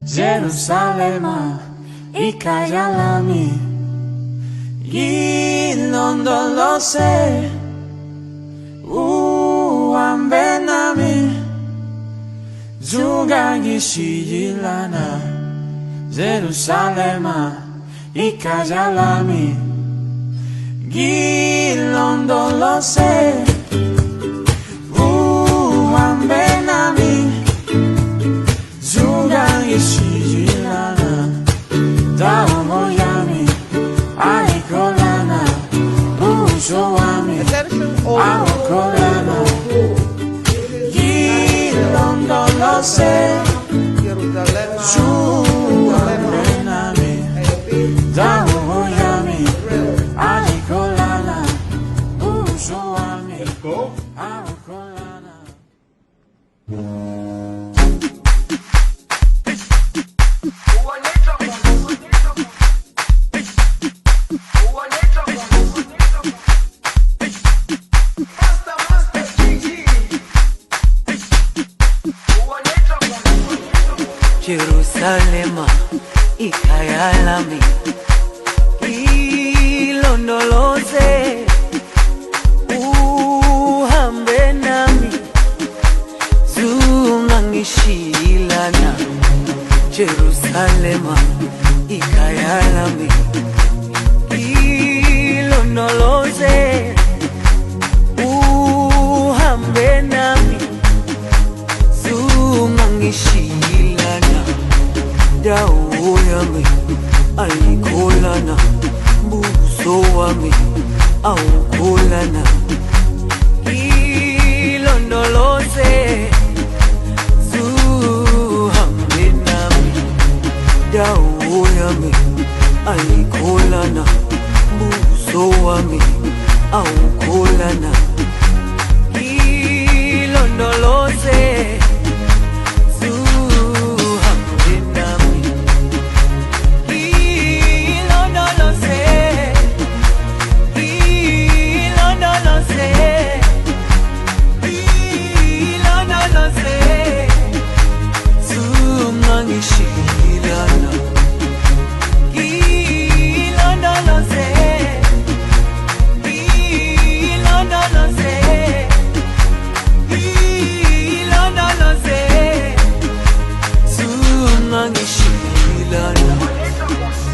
Jerusalema ikaya lami ilondolose uambe nami zungangishiyilana. Jerusalema ikaya lami ilondolose uambe nami zungangishiyilana. Dawo yami aikolana uso wami aokolana ilondolose zuambe nami. Dawo yami aikolana uso wami aokolana. Jerusalema ikaya lami ilondoloze uhambe nami zungangishiyilana. Jerusalema ikaya lami ilondoloze uhambe nami zungangishiyilana. Dawo yami aikolana buso wami aukolana ilondoloze zuhambe nami. Dawo yami aikolana buso wami aukolana ilondoloze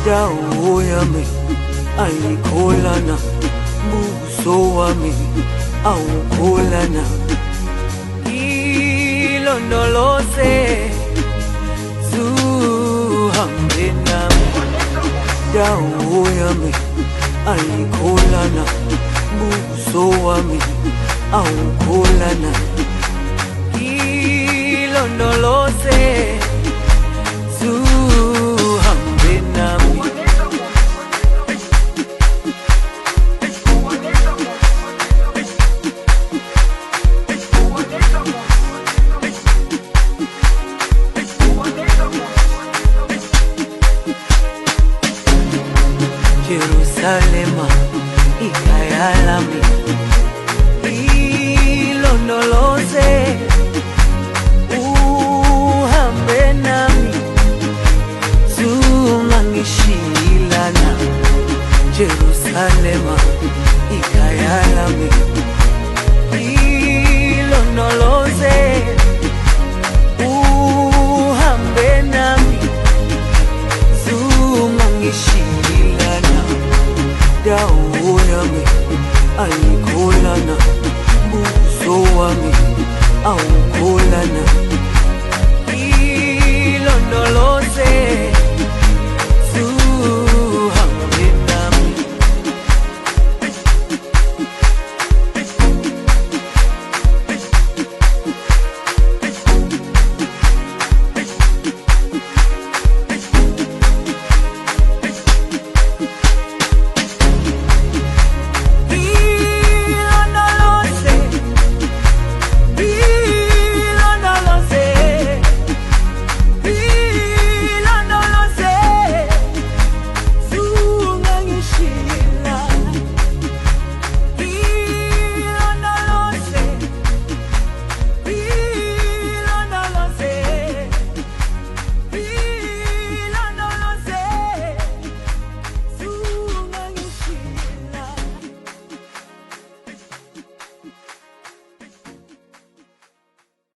Dawo yami aikolana buso wami aukolana ilondoloze zuhambe nami. Dawo yami aikolana buso wami aukolana ilondoloze zuhambe nami. Jerusalema ikaya lami ilondoloze uhambe nami zungangishiyilana. Jerusalema ikaya lami ilondoloze uhambe nami zungangishiyilana. Dawo yami aikolana buso wami aukolana